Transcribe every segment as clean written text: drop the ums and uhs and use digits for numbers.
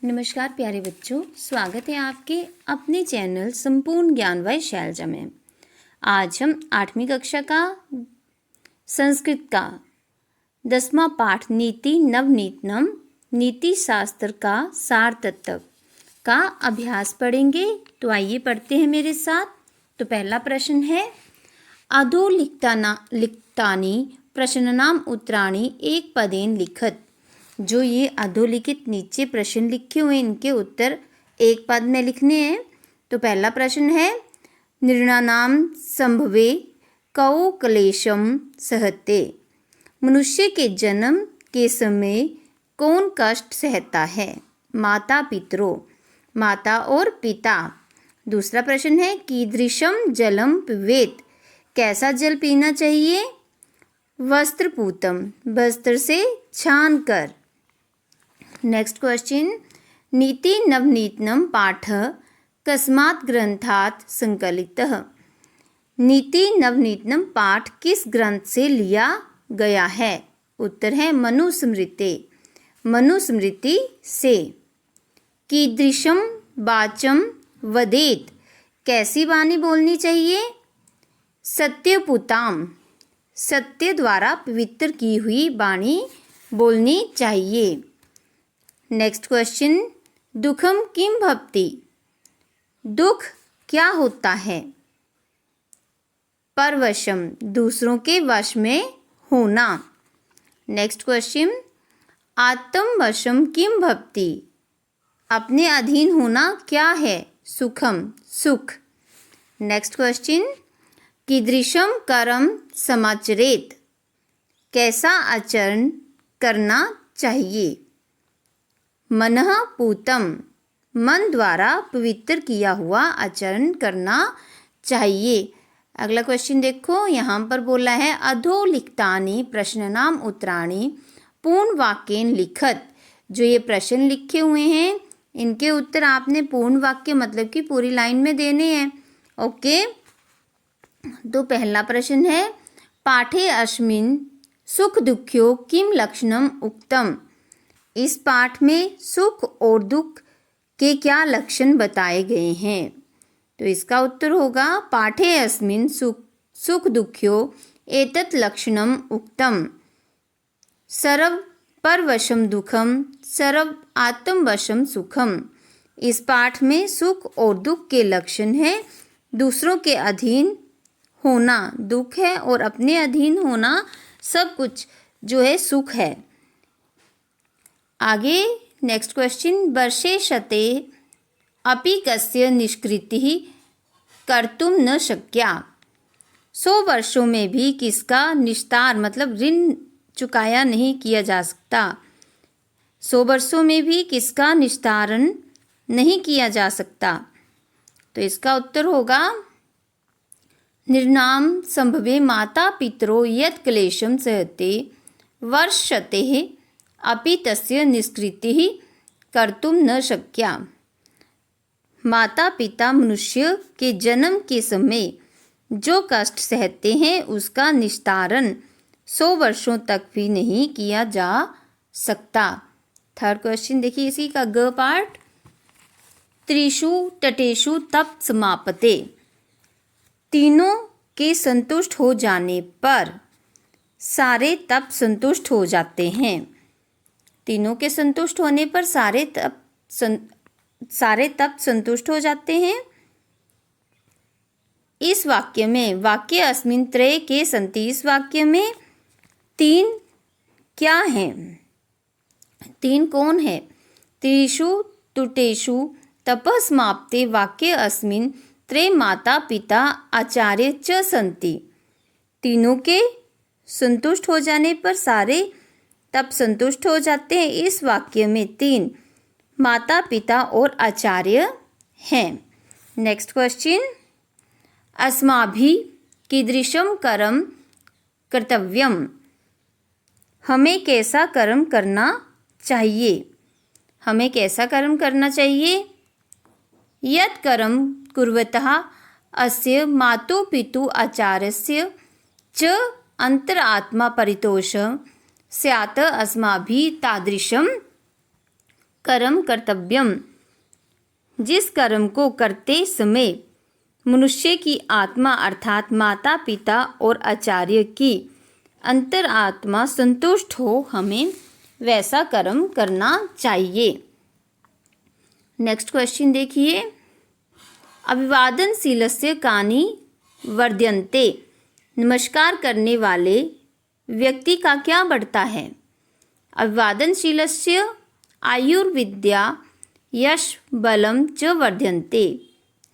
नमस्कार प्यारे बच्चों, स्वागत है आपके अपने चैनल संपूर्ण ज्ञान बाय शैलजा में। आज हम 8वीं कक्षा का संस्कृत का 10वां पाठ नीति नवनीतनम नीति शास्त्र का सार तत्व का अभ्यास पढ़ेंगे। तो आइए पढ़ते हैं मेरे साथ। तो पहला प्रश्न है अधोलिखितानि प्रश्नानाम उत्तराणि एक पदेन लिखत। जो ये अधोलिखित नीचे प्रश्न लिखे हुए इनके उत्तर एक पद में लिखने हैं। तो पहला प्रश्न है नृणानाम संभवे कौ क्लेशम सहते। मनुष्य के जन्म के समय कौन कष्ट सहता है? माता पितरों, माता और पिता। दूसरा प्रश्न है कीदृशम जलम पिबेत। कैसा जल पीना चाहिए? वस्त्रपूतम, वस्त्र से छान कर। नेक्स्ट क्वेश्चन नीति नवनीतनम पाठ कस्मात् ग्रंथात् संकलितः। नीति नवनीतनम पाठ किस ग्रंथ से लिया गया है? उत्तर है मनुस्मृति, मनुस्मृति से। कीदृशम वाचम वदेत। कैसी वाणी बोलनी चाहिए? सत्यपुताम, सत्य द्वारा पवित्र की हुई वाणी बोलनी चाहिए। नेक्स्ट क्वेश्चन दुखम किम भवति। दुख क्या होता है? परवशम, दूसरों के वश में होना। नेक्स्ट क्वेश्चन आत्मवशम किम भवति। अपने अधीन होना क्या है? सुखम, सुख। नेक्स्ट क्वेश्चन कीदृशम कर्म समाचरेत। कैसा आचरण करना चाहिए? मनः पूतम, मन द्वारा पवित्र किया हुआ आचरण करना चाहिए। अगला क्वेश्चन देखो, यहाँ पर बोला है अधोलिखितानि प्रश्नानाम उत्तराणि पूर्ण वाक्येन लिखत। जो ये प्रश्न लिखे हुए हैं इनके उत्तर आपने पूर्ण वाक्य मतलब कि पूरी लाइन में देने हैं। ओके, तो पहला प्रश्न है पाठे अस्मिन् सुख दुख्यो किम लक्षणम उक्तम। इस पाठ में सुख और दुख के क्या लक्षण बताए गए हैं? तो इसका उत्तर होगा पाठे अस्मिन् सुख दुख्यो एतत् लक्षणम उक्तम। सर्व परवशम दुखम सर्व आत्मवशम सुखम। इस पाठ में सुख और दुख के लक्षण हैं दूसरों के अधीन होना दुख है और अपने अधीन होना सब कुछ जो है सुख है। आगे नेक्स्ट क्वेश्चन वर्षे शते अपि कस्य निष्कृतिः कर्तुम न शक्या। 100 वर्षों में भी किसका निस्तार मतलब ऋण चुकाया नहीं किया जा सकता। 100 वर्षों में भी किसका निस्तारण नहीं किया जा सकता। तो इसका उत्तर होगा निर्नाम संभवे माता पितरो यत् क्लेशम सहते वर्षतेः अपि तस्य निष्कृतिः कर्तुम न शक्या। माता पिता मनुष्य के जन्म के समय जो कष्ट सहते हैं उसका निस्तारण 100 वर्षों तक भी नहीं किया जा सकता। थर्ड क्वेश्चन देखिए इसी का ग पार्ट त्रिषु तटेषु तप समापते। तीनों के संतुष्ट हो जाने पर सारे तप संतुष्ट हो जाते हैं। तीनों के संतुष्ट होने पर सारे तप संतुष्ट हो जाते हैं। इस वाक्य में वाक्य अस्मिन् त्रय के सन्ति। इस वाक्य में तीन क्या हैं? तीन कौन है? त्रिषु तुटेषु तपः समाप्ते वाक्य अस्मिन् त्रय माता पिता आचार्य च सन्ति। तीनों के संतुष्ट हो जाने पर सारे तब संतुष्ट हो जाते हैं। इस वाक्य में 3 माता पिता और आचार्य हैं। नेक्स्ट क्वेश्चन अस्माभिः कीदृशं कर्म कर्तव्यम। हमें कैसा कर्म करना चाहिए? हमें कैसा कर्म करना चाहिए? यत् कर्म कुर्वतः अस्य मातु पितु आचार्यस्य च अंतरात्मा परितोष स्यात् अस्माभिः तादृशं कर्म कर्तव्यम, जिस कर्म को करते समय मनुष्य की आत्मा अर्थात माता पिता और आचार्य की अंतरात्मा संतुष्ट हो, हमें वैसा कर्म करना चाहिए। नेक्स्ट क्वेश्चन देखिए, अभिवादनशीलस्य कानि वर्ध्यन्ते, नमस्कार करने वाले व्यक्ति का क्या बढ़ता है? अभिवादनशीलस्य आयुर्विद्या यश बलम च वर्ध्यन्ते,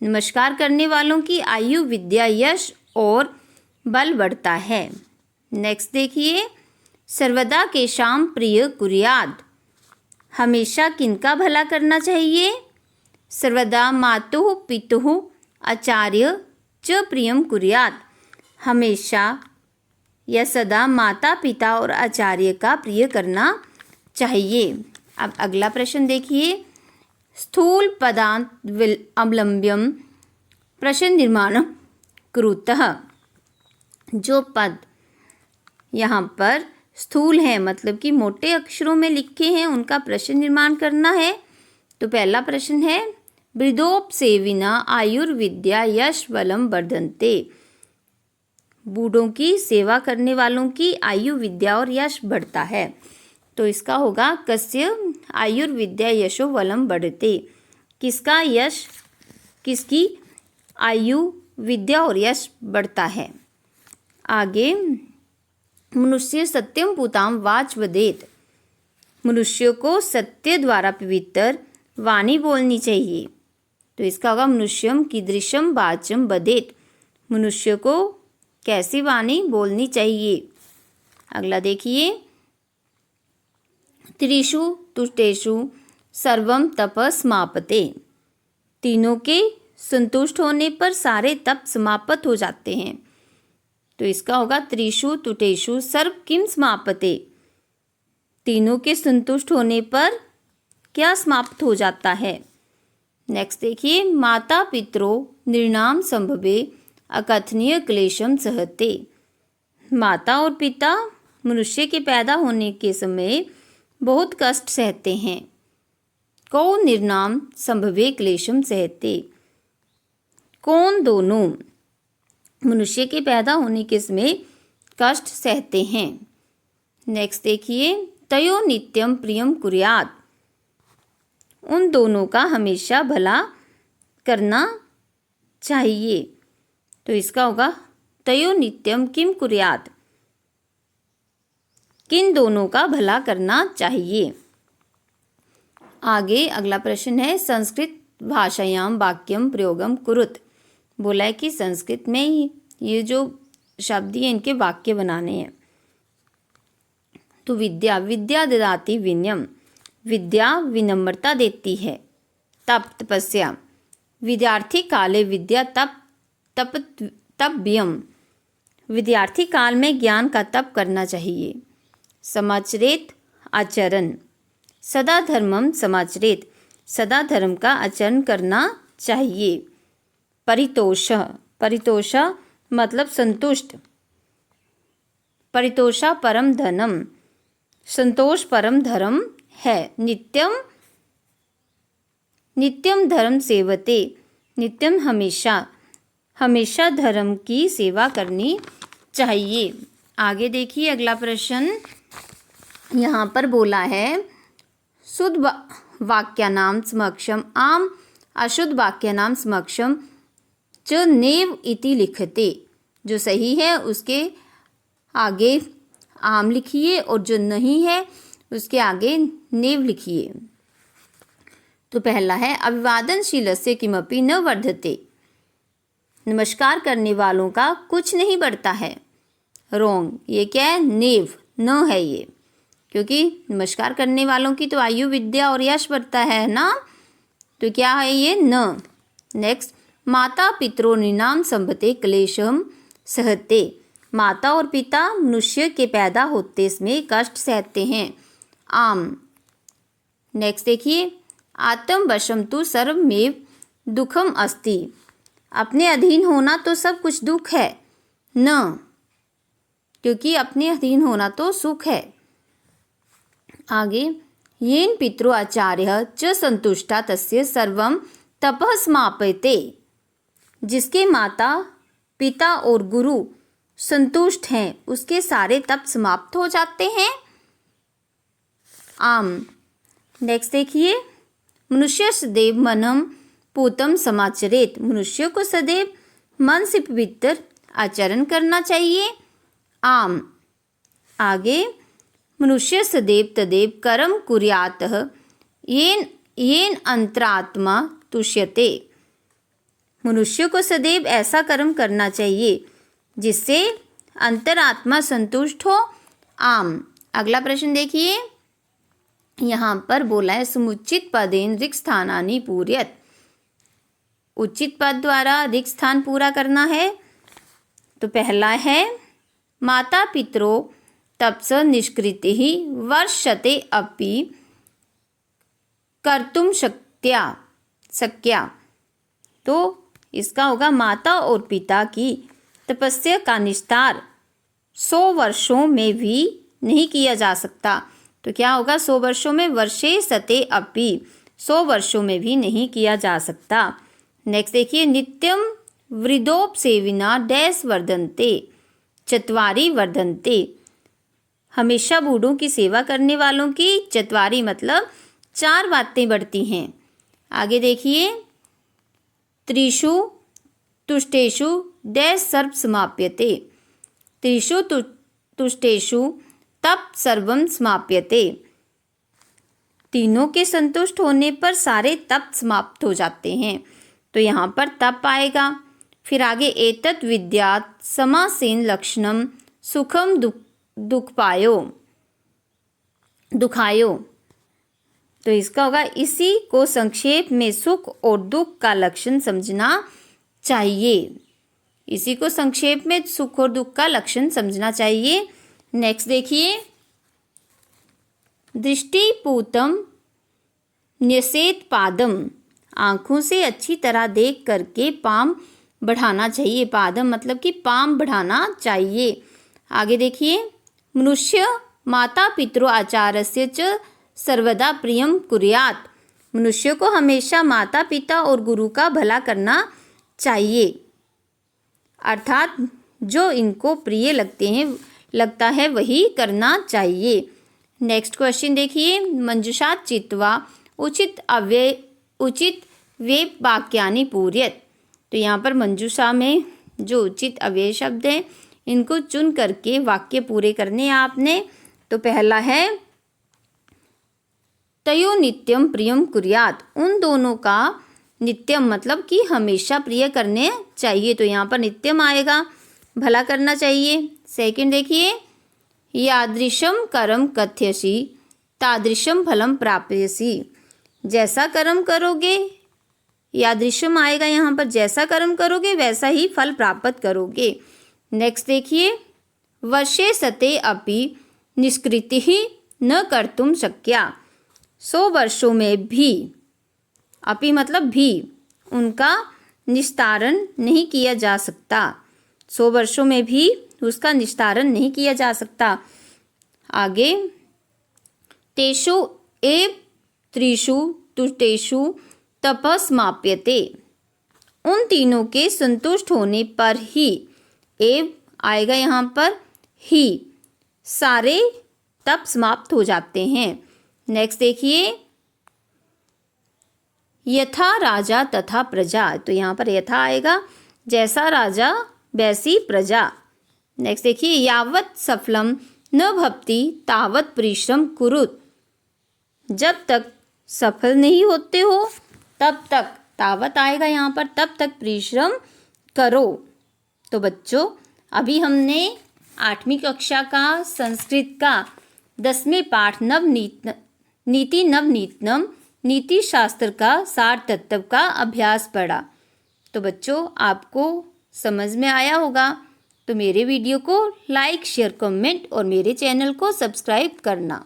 नमस्कार करने वालों की आयु विद्या यश और बल बढ़ता है। नेक्स्ट देखिए, सर्वदा केशाम प्रिय कुर्याद, हमेशा किनका भला करना चाहिए? सर्वदा मातुः पितुः आचार्य च प्रियम कुर्याद, हमेशा या सदा माता पिता और आचार्य का प्रिय करना चाहिए। अब अगला प्रश्न देखिए, स्थूल पदांत अवलंब्यम प्रश्न निर्माण कुरुतः, जो पद यहाँ पर स्थूल है मतलब कि मोटे अक्षरों में लिखे हैं उनका प्रश्न निर्माण करना है। तो पहला प्रश्न है, वृद्धोपसेविना आयुर्विद्या यश बलम वर्धन्ते, बूढ़ों की सेवा करने वालों की आयु विद्या और यश बढ़ता है। तो इसका होगा कस्य आयुर्विद्या यशो बलम बढ़ते, किसका यश, किसकी आयु विद्या और यश बढ़ता है। आगे, मनुष्य सत्यम पूताम वाच वदेत, मनुष्य को सत्य द्वारा पवित्र वाणी बोलनी चाहिए। तो इसका होगा मनुष्यम कीदृशम वाचम वदेत, मनुष्य को कैसी वाणी बोलनी चाहिए। अगला देखिए, त्रिषु तुष्टेषु सर्वम तप समापते, तीनों के संतुष्ट होने पर सारे तप समाप्त हो जाते हैं। तो इसका होगा त्रिषु तुटेषु सर्व किम समापते, तीनों के संतुष्ट होने पर क्या समाप्त हो जाता है। नेक्स्ट देखिए, माता पितरो निर्णाम संभवे अकथनीय क्लेशम सहते, माता और पिता मनुष्य के पैदा होने के समय बहुत कष्ट सहते हैं। कौन निर्णाम संभवे क्लेशम सहते, कौन दोनों मनुष्य के पैदा होने के समय कष्ट सहते हैं। नेक्स्ट देखिए, तयो नित्यम प्रियम कुर्यात, उन दोनों का हमेशा भला करना चाहिए। तो इसका होगा तयो नित्यम किम कुर्यात, किन दोनों का भला करना चाहिए। आगे अगला प्रश्न है, संस्कृत भाषायाम वाक्यम प्रयोगम कुरुत, बोला है कि संस्कृत में ये जो शब्द हैं इनके वाक्य बनाने हैं। तो विद्या विद्या ददाति विनयम, विद्या विनम्रता देती है। तप तपस्या, विद्यार्थी काले विद्या तपत्यम, विद्यार्थी काल में ज्ञान का तप करना चाहिए। समाचरेत आचरण, सदा धर्मम समाचरेत, सदा धर्म का आचरण करना चाहिए। परितोष, परितोष मतलब संतुष्ट, परितोषा परम धनम, संतोष परम धर्म है। नित्यम नित्यम धर्म सेवते, नित्यम हमेशा हमेशा धर्म की सेवा करनी चाहिए। आगे देखिए अगला प्रश्न, यहाँ पर बोला है, शुद्ध वाक्यानाम समक्षम आम अशुद्ध वाक्यानाम समक्षम जो नेव इति लिखते, जो सही है उसके आगे आम लिखिए और जो नहीं है उसके आगे नेव लिखिए। तो पहला है, अभिवादनशीलस्य किमपि न वर्धते, नमस्कार करने वालों का कुछ नहीं बढ़ता है। रॉन्ग, ये क्या है, नेव, न है ये, क्योंकि नमस्कार करने वालों की तो आयु विद्या और यश बढ़ता है ना, तो क्या है ये, न। नेक्स्ट, माता पितरो निनाम संभते क्लेशम सहते, माता और पिता मनुष्य के पैदा होते समय कष्ट सहते हैं। आम। नेक्स्ट देखिए, आत्म वशम तु सर्वमेव दुखम अस्ति, अपने अधीन होना तो सब कुछ दुख है। न, क्योंकि अपने अधीन होना तो सुख है। आगे, येन पितरो आचार्यः च संतुष्टा तस्य सर्वं तपः समाप्यते। जिसके माता पिता और गुरु संतुष्ट हैं उसके सारे तप समाप्त हो जाते हैं। आम। नेक्स्ट देखिए, मनुष्य सदैव मनम पूतम समाचरेत। मनुष्य को सदैव मन से पवित्र आचरण करना चाहिए। आम। आगे, मनुष्य सदैव तदेव कर्म कुर्यातः येन येन अंतरात्मा तुष्यते। मनुष्य को सदैव ऐसा कर्म करना चाहिए जिससे अंतरात्मा संतुष्ट हो। आम। अगला प्रश्न देखिए, यहाँ पर बोला है समुचित पदेन रिक्त स्थानानि पूरयत। उचित पद द्वारा रिक्त स्थान पूरा करना है। तो पहला है माता पितरो तपस निष्कृति ही वर्षते अपि कर्तुम शक्या। तो इसका होगा माता और पिता की तपस्या का निस्तार 100 वर्षों में भी नहीं किया जा सकता। तो क्या होगा 100 वर्षों में, वर्षे सते अपि 100 वर्षों में भी नहीं किया जा सकता। नेक्स्ट देखिए, नित्यम वृद्धोपसेविना डैश वर्धन्ते चत्वारि वर्धन्ते। हमेशा बूढ़ों की सेवा करने वालों की चत्वारी मतलब 4 बातें बढ़ती हैं। आगे देखिए, त्रिषु तुष्टेषु डैश सर्व समाप्यते। त्रिषु तुष्टेषु तप सर्वम समाप्यते। तीनों के संतुष्ट होने पर सारे तप समाप्त हो जाते हैं। तो यहाँ पर तप आएगा। फिर आगे, एतत् विद्यात् समासेन लक्षणम सुखम दुखायो। तो इसका होगा इसी को संक्षेप में सुख और दुख का लक्षण समझना चाहिए। इसी को संक्षेप में सुख और दुख का लक्षण समझना चाहिए। नेक्स्ट देखिए, दृष्टिपूतम न्यसेत पादम। आँखों से अच्छी तरह देख करके पाम बढ़ाना चाहिए। पादम मतलब कि पाम बढ़ाना चाहिए। आगे देखिए, मनुष्य माता पितरो आचार्यस्य च सर्वदा प्रियम कुर्यात्। मनुष्य को हमेशा माता पिता और गुरु का भला करना चाहिए, अर्थात जो इनको प्रिय लगता है वही करना चाहिए। नेक्स्ट क्वेश्चन देखिए, मंजुषा चित्वा उचित व्यय वाक्यानि पूरयत। तो यहाँ पर मंजुषा में जो उचित अव्यय शब्द हैं इनको चुन करके वाक्य पूरे करने हैं आपने। तो पहला है तयो नित्यम प्रियम कुर्यात। उन दोनों का नित्यम मतलब कि हमेशा प्रिय करने चाहिए। तो यहाँ पर नित्यम आएगा, भला करना चाहिए। सेकंड देखिए, यादृशम कर्म कथयसि तादृशम फलम प्राप्यसि। जैसा कर्म करोगे, यादृशम आएगा यहाँ पर, जैसा कर्म करोगे वैसा ही फल प्राप्त करोगे। नेक्स्ट देखिए, वर्षे सते अपि निष्कृति ही न कर्तुम शक्या। 100 वर्षों में भी, अपि मतलब भी, उनका निस्तारण नहीं किया जा सकता। 100 वर्षों में भी उसका निस्तारण नहीं किया जा सकता। आगे, तेषु एव त्रिषु तुष्टेषु तपः समाप्यते। उन तीनों के संतुष्ट होने पर ही, एव आएगा यहाँ पर, ही सारे तप समाप्त हो जाते हैं। नेक्स्ट देखिए, यथा राजा तथा प्रजा। तो यहाँ पर यथा आएगा, जैसा राजा वैसी प्रजा। नेक्स्ट देखिए, यावत् सफलम न भवति तावत् परिश्रम कुरुत। जब तक सफल नहीं होते हो तब तक, तावत आएगा यहाँ पर, तब तक परिश्रम करो। तो बच्चों, अभी हमने 8वीं कक्षा का संस्कृत का 10वें पाठ नीति नवनीतनम नीति शास्त्र का सार तत्व का अभ्यास पढ़ा। तो बच्चों, आपको समझ में आया होगा। तो मेरे वीडियो को लाइक, शेयर, कमेंट और मेरे चैनल को सब्सक्राइब करना।